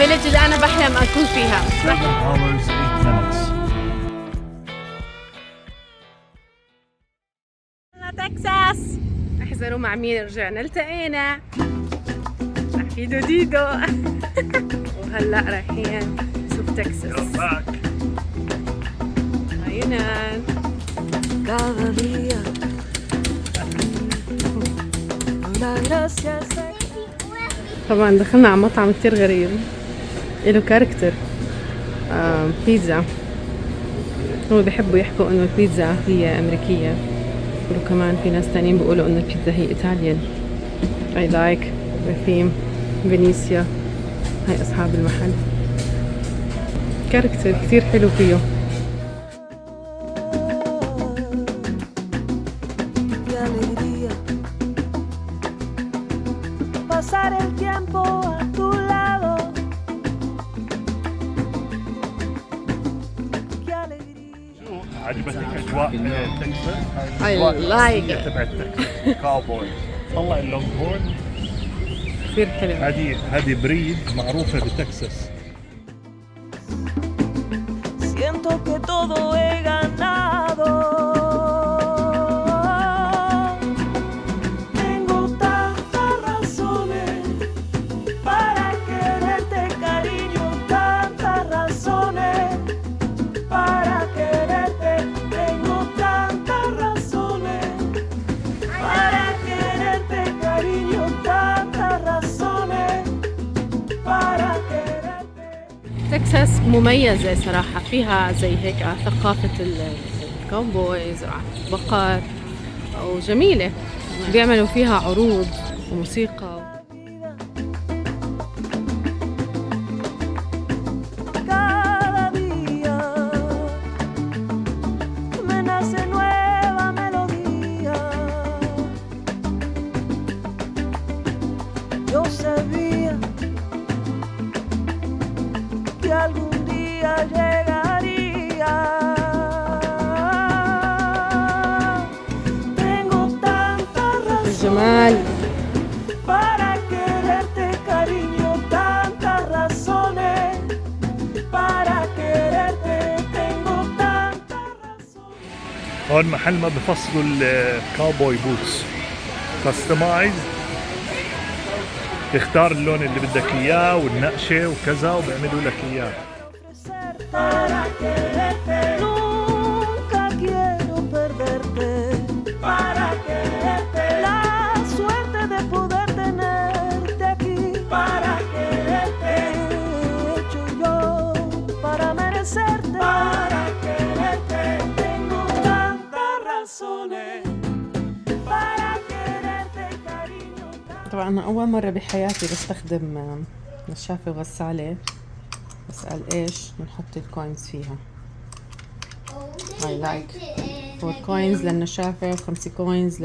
الفيلج اللي أنا بحلم أكون فيها. 7 hours 8 minutes. تكساس. احذروا مع مين رجعنا التقينا. حفيدو ديدو. وهلا رايحين نشوف تكساس. عينان. طبعا دخلنا على مطعم كتير غريب، له كاركتر. بيتزا. هو بيحبوا يحكوا انه البيتزا هي امريكية، وكمان في ناس تانيين بيقولوا انه البيتزا هي ايطاليان. I like رفيم فينيسيا، هاي اصحاب المحل. كاركتر كتير حلو فيه. عجبتك اجواء تكساس؟ I like it. تبع تكساس كاوبوي. طلع اللونج هورن كثير حلو. هذه بريد معروفة بتكساس. Siento que todo he ganado. Tengo tantas razones para quererte, cariño, tantas razones para quererte. Tengo tantas razones para quererte, cariño, tantas razones para quererte. تكساس مميزة صراحة، فيها زي هيك ثقافة الكاوبويز وبقر، وجميلة. بيعملوا فيها عروض وموسيقى. Cada día me nace nueva melodía. Yo sabía que algún día llegaría. Tengo tantas razones الجمال. para quererte, cariño, tantas razones para quererte. Tengo tantas razones. هون محل ما بفصلوا الكاوبوي بوتس كاستمايز. تختار اللون اللي بدك اياه والنقشة وكذا وبيعملوا لك اياه. Para quererte, nunca quiero perderte. Para quererte, la suerte de poder tenerte aquí. Para quererte, hecho yo para merecerte. Para quererte, tengo tantas razones para quererte, cariño. طبعا أنا أول مرة بحياتي بستخدم نشافة وغسالة. بسأل إيش بنحط الكوينز فيها. I like 4 coins للنشافة و5 coins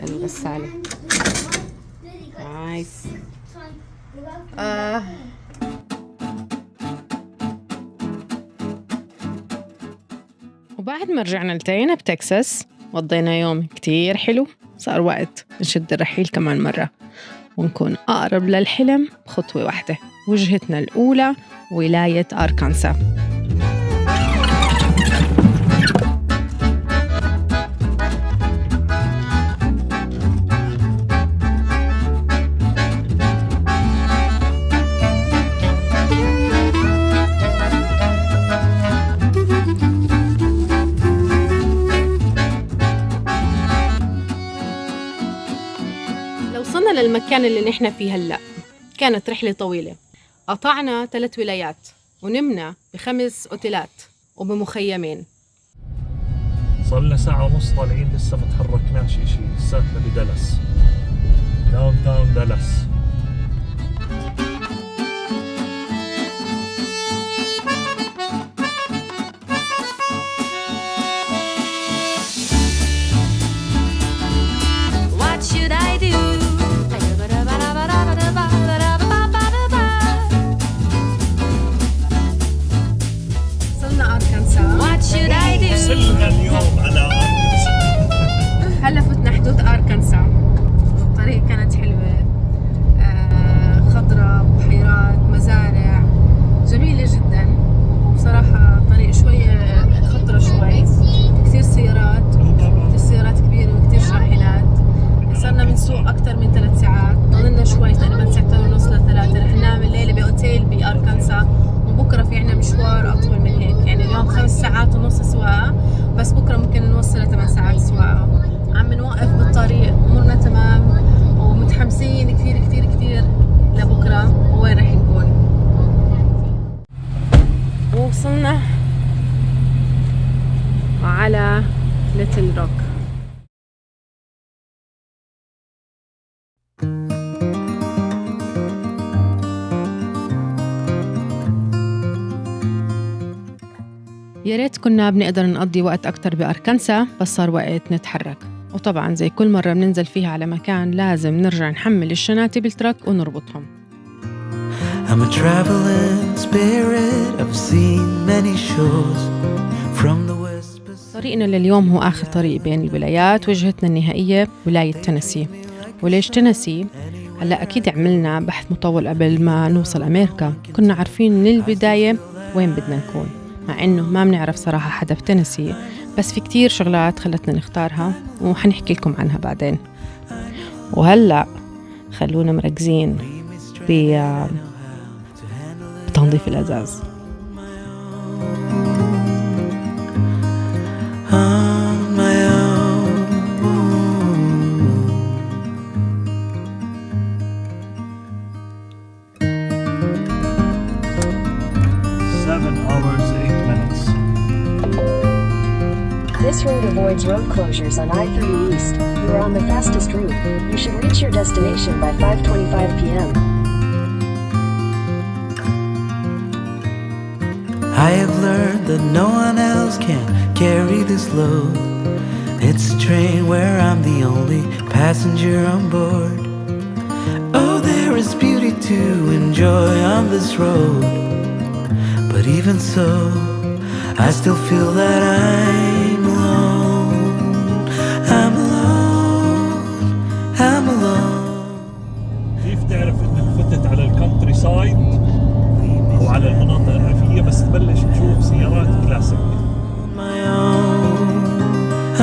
للغسالة. نايس. وبعد ما رجعنا التقينا بتكساس وضينا يوم كتير حلو. صار وقت نشد الرحيل كمان مرة ونكون أقرب للحلم بخطوة واحدة. وجهتنا الأولى ولاية أركانسا. لو وصلنا للمكان اللي نحن فيه هلأ، كانت رحلة طويلة. قطعنا 3 ولايات ونمنا ب5 أوتيلات وبمخيمين. صلنا ساعة ونص طالعين لسه ما تحركناش إشي. لساتنا بدالاس، داون تاون دالاس. What should I do? وصلنا أركانسا. What should I do? وصلنا اليوم على أركانسا. هلا فتنا حدود أركانسا. الطريق كانت حلوة، خضرة، بحيرات، مزارع. ساعات ونص سواقة، بس بكرة ممكن نوصل ل8 ساعات سواقة. عم نوقف بالطريق، أمورنا تمام ومتحمسين كثير كثير كثير لبكرة وين رح نكون. ووصلنا على ليتل روك. يا ريت كنا بنقدر نقضي وقت أكتر بأركنسا، بس صار وقت نتحرك. وطبعاً زي كل مرة بننزل فيها على مكان لازم نرجع نحمل الشناتي بالترك ونربطهم. I'm a traveling spirit, I've seen many shores from the west. طريقنا لليوم هو آخر طريق بين الولايات، وجهتنا النهائية ولاية تينيسي. وليش تينيسي؟ هلأ أكيد عملنا بحث مطول قبل ما نوصل أمريكا، كنا عارفين من البداية وين بدنا نكون، مع إنه ما بنعرف صراحة حدا في تينيسي، بس في كتير شغلات خلتنا نختارها وحنحكي لكم عنها بعدين. وهلأ خلونا مركزين بتنظيف الأزاز. This road avoids road closures on I-30 East. You are on the fastest route. You should reach your destination by 5:25 p.m. I have learned that no one else can carry this load. It's a train where I'm the only passenger on board. Oh, there is beauty to enjoy on this road. But even so, I still feel that I'm alone. I'm alone. I'm alone. كيف تعرف انك فتت على الكونتري سايد او على المناطق الريفية بس تبلش تشوف سيارات كلاسيك؟ My own.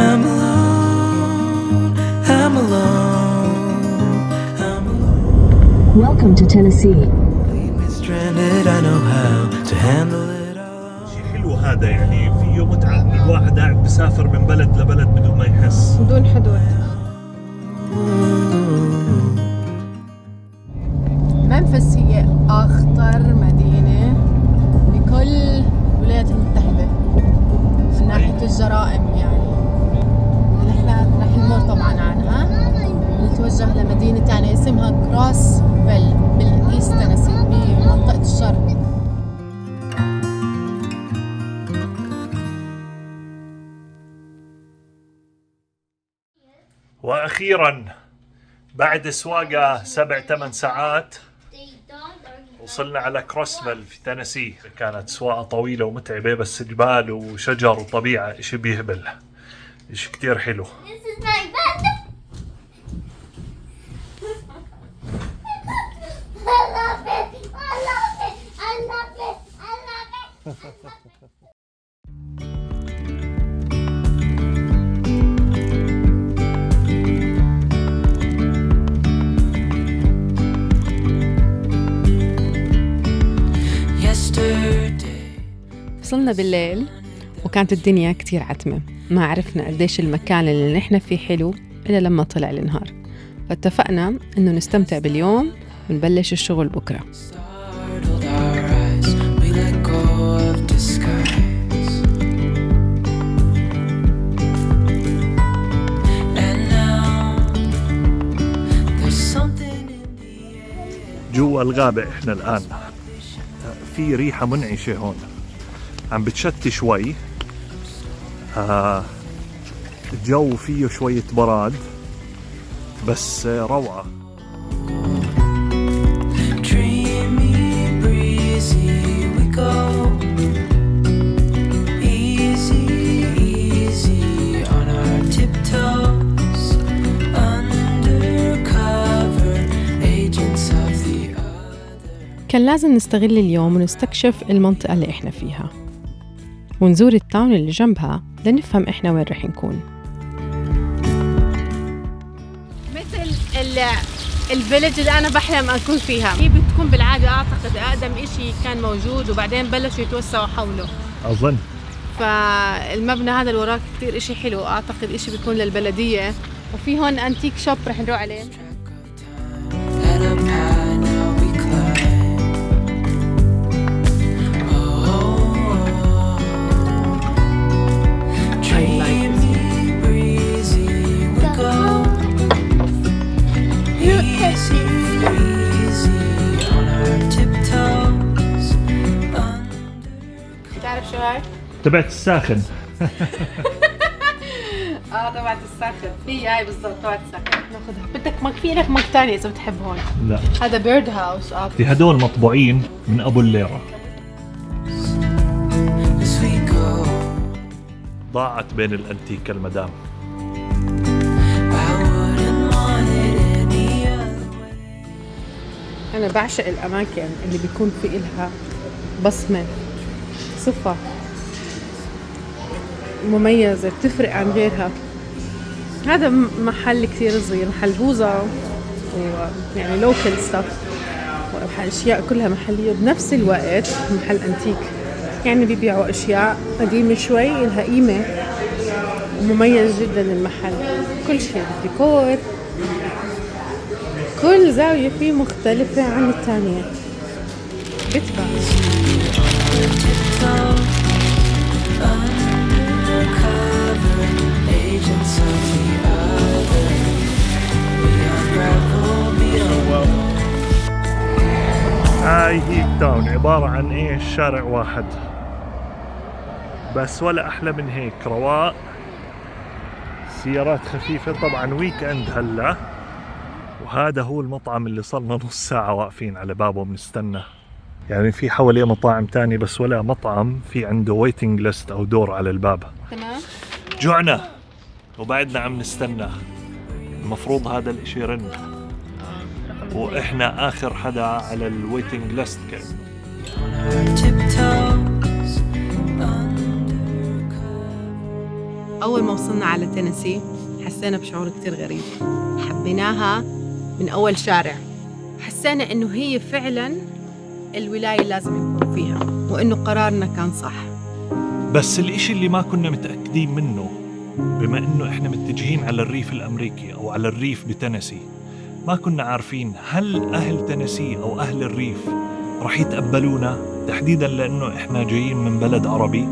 I'm alone. I'm alone. I'm alone. Welcome to Tennessee. Leave me stranded. I know how to handle it. هذا يعني فيه متعة إن الواحد قاعد بسافر من بلد لبلد بدون ما يحس، بدون حدود. منفس هي أخطر مدينة بكل الولايات المتحدة من ناحية الجرائم. يعني نحن رح نمر طبعا عنها، نتوجه لمدينة تانية اسمها كروسفيل بالإيست تينيسي بمنطقة الشرق. وأخيراً بعد سواقة 7-8 ساعات وصلنا على كروسفيل في تينيسي. كانت سواقة طويلة ومتعبة، بس جبال وشجر وطبيعة إشي بيهبل، إشي كتير حلو. وصلنا بالليل وكانت الدنيا كتير عتمة، ما عرفنا قديش المكان اللي نحن فيه حلو إلا لما طلع النهار، فاتفقنا إنه نستمتع باليوم ونبلش الشغل بكرة. جوا الغابة إحنا الآن، في ريحة منعشة هون عم بتشتي شوي. الجو فيه شوية براد بس روعة. كان لازم نستغل اليوم ونستكشف المنطقة اللي إحنا فيها ونزور التاون اللي جنبها لنفهم إحنا وين رح نكون. مثل الفيلج اللي أنا بحلم أكون فيها، هي بتكون بالعادة أعتقد أقدم إشي كان موجود وبعدين بلشوا يتوسعوا حوله. أظن فالمبنى هذا اللي وراك كتير اشي حلو، اعتقد اشي بيكون للبلدية. وفي هون انتيك شوب رح نروح عليه. Head up high, now we climb. Dreamy, breezy, we go. Easy, easy on our tiptoes. بتعرف شو هاي؟ تبعت الساخن. تبعت الساخن. هي هاي بالضبط تبعت الساخن. ناخذها. بدك مك في لك مك ثاني اذا بتحب هون. لا هذا بيرد هاوس. في هدول مطبوعين من ابو الليرة. As we go, ضاعت بين الانتيكة المدام. I wouldn't want it any other way. أنا بعشق الأماكن اللي بيكون في إلها بصمة، صفة مميزة بتفرق عن غيرها. هذا محل كثير صغير، محل بوظة، ويعني لوكال ستاف وأشياء كلها محلية بنفس الوقت محل أنتيك. يعني بيبيعوا أشياء قديمة شوي إلها قيمة، ومميز جدا المحل. كل شيء الديكور، كل زاوية فيه مختلفة عن الثانية. بتبع Undercover agents of the other. We unravel beyond. هاي هيك تاون عبارة عن ايش؟ شارع واحد بس، ولا احلى من هيك. رواق، سيارات خفيفة، طبعا ويك اند هلا. وهذا هو المطعم اللي صلنا نص ساعة واقفين على بابه بنستنى. يعني في حواليه مطاعم تاني بس ولا مطعم في عنده ويتنج ليست او دور على الباب. تمام. جوعنا وبعدنا عم نستنى. المفروض هذا الاشي يرن واحنا اخر حدا على الويتنج ليست. Tiptoes. أول ما وصلنا على تينيسي حسينا بشعور كتير غريب. حبيناها من أول شارع. حسينا إنه هي فعلاً الولاية لازم نكون فيها، وإنه قرارنا كان صح. بس الاشي اللي ما كنا متأكدين منه، بما انه احنا متجهين على الريف الامريكي او على الريف بتينيسي، ما كنا عارفين هل اهل تينيسي او اهل الريف رح يتقبلونا، تحديدا لانه احنا جايين من بلد عربي،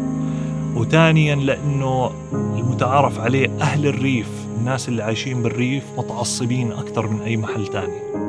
وثانيا لانه المتعارف عليه اهل الريف، الناس اللي عايشين بالريف متعصبين اكثر من اي محل تاني.